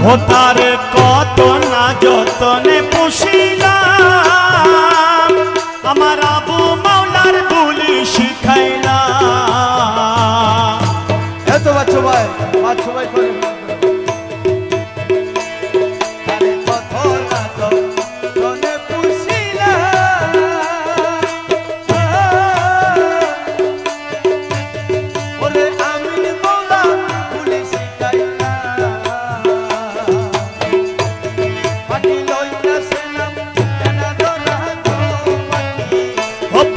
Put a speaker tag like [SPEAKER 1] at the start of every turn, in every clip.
[SPEAKER 1] ও তারে কত না যতনে পুষিলাম, আমার আবু মাওলার বুলি শিখাইলাম।
[SPEAKER 2] এত বাচ্চা ভাই করে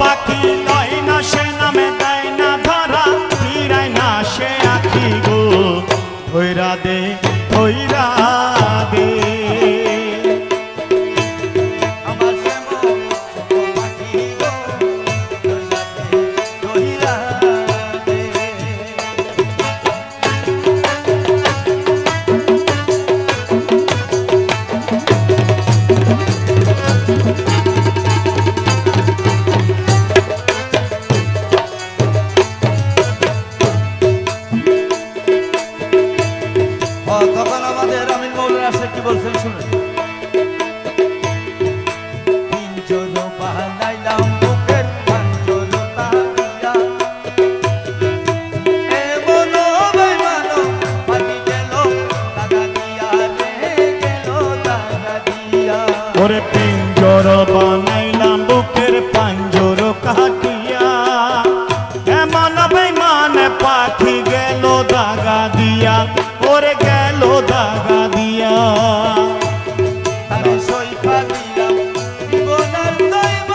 [SPEAKER 1] পাখি লয় না সে নামে দেয় না ধরা, ফিরায় না সে আখি গো, ধৈরা দে ধৈরা দে।
[SPEAKER 2] তখন আমাদের আমিন মৌলানা আসে কি বলছেন শুনুন। পিঞ্জর বানাইলাম বুকের পাঞ্জর তাহিয়া, এমন বেমানো পানি গেল দাগা দিয়া রে, গেল দাগা দিয়া।
[SPEAKER 1] ওরে পিঞ্জর বানাইলাম বুকের পাঞ্জর কাটিয়া, এমন বেমান পাখি গেল দাগা দিয়া, ওরে গেল দাগা দিয়া।
[SPEAKER 2] তারে সইফা দিলাম জীবনের দৈব,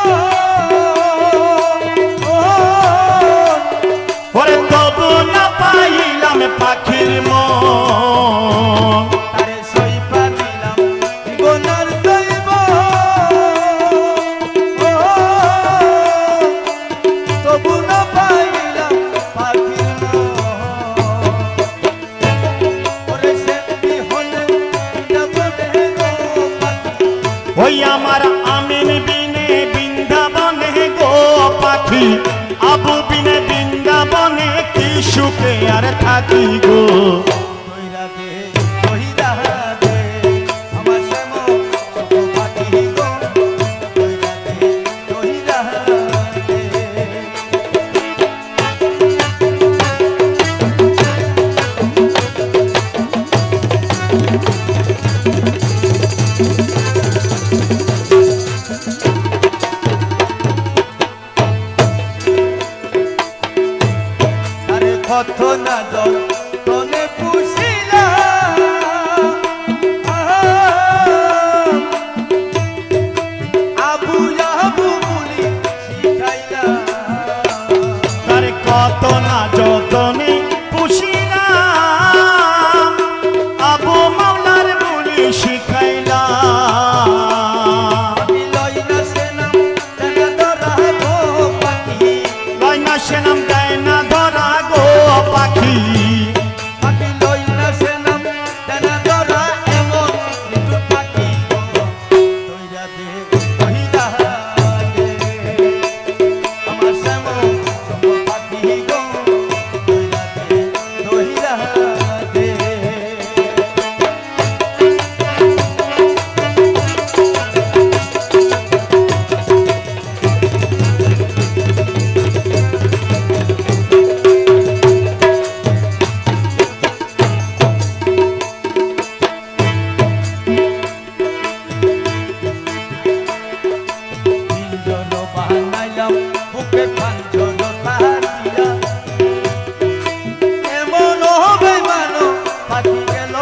[SPEAKER 1] ওরে তবু না পাইলাম পাখির মন,
[SPEAKER 2] তারে সইফা দিলাম জীবনের দৈব, তবু না পাইলাম পাখির মন। ওরে সেমনি হলে যাবে গো পাখি,
[SPEAKER 1] ওই আমার আমিন বিনে বৃন্দাবনে গো পাখি, আবু বিনে বৃন্দাবনে কি সুখে আর থাকি গো।
[SPEAKER 2] কইরা দে কইরা দে আমার শ্যাম ছোট পাখি গো, কইরা দে কইরা দে। আরে কত না যতনে পুষিলাম, আবু আবু বলি শিখাইলাম।
[SPEAKER 1] তারে কত না যতনে পুষিলাম, আবু মাওলার বুলি শিখাইলাম।
[SPEAKER 2] আমি লই না সেনাম তেনা ধরা গো পাখি,
[SPEAKER 1] লয় না সে নাম দেয় না ধরা গো পাখি,
[SPEAKER 2] পাখি লই না সেনাম তেনা ধরা এমন নিঠুর পাখি গো, কইরা দে কইরা দে আমার শ্যাম ছোট পাখি গো, কইরা দে কইরা দে। পিঞ্জর বানাইলাম বুকে পাঞ্জর তাহিয়া, এমন বেমানো পাখি গেল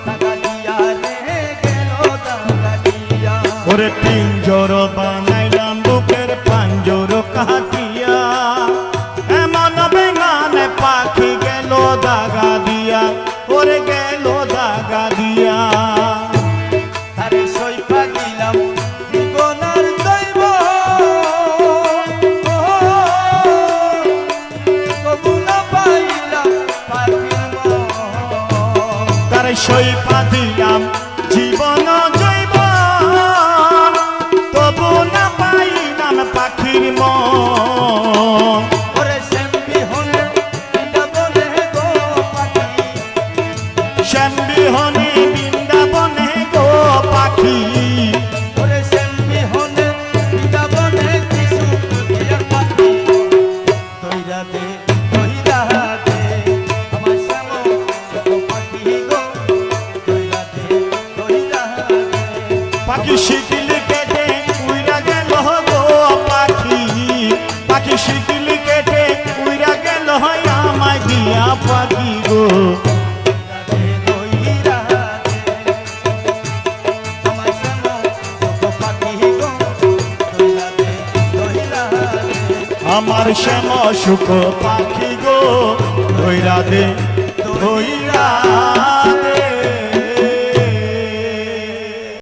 [SPEAKER 2] দাগা দিয়া রে, গেল দাগা দিয়া।
[SPEAKER 1] ওরে পিঞ্জর বানাইলাম বুকের পাঞ্জর কাটিয়া, এমন বেমান পাখি গেল দাগা দিয়া, ওরে গেল দাগা দিয়া।
[SPEAKER 2] তারে সইফা দিলাম জীবনের দৈব, তবু না পাইলাম পাখির মন।
[SPEAKER 1] তারে সইফা দিলাম জীবন জৈবন, তবু না পাইলাম পাখির মন।
[SPEAKER 2] ওরে শ্যামবি হলে বৃন্দাবনে গো পাখি,
[SPEAKER 1] শ্যাম বিহনে বৃন্দা
[SPEAKER 2] ধইরা দে আমার শ্যাম সুখ পাখি গো ধইরা দে ধইরা দে
[SPEAKER 1] পাখি শিকিল কেটে উইরা গেল গো পাখি পাখি শিকিল কেটে উইরা গেল আমায় দিয়া পাখি গো আমার শ্যাম সুখ পাখি গো ধইরা দে ধইরা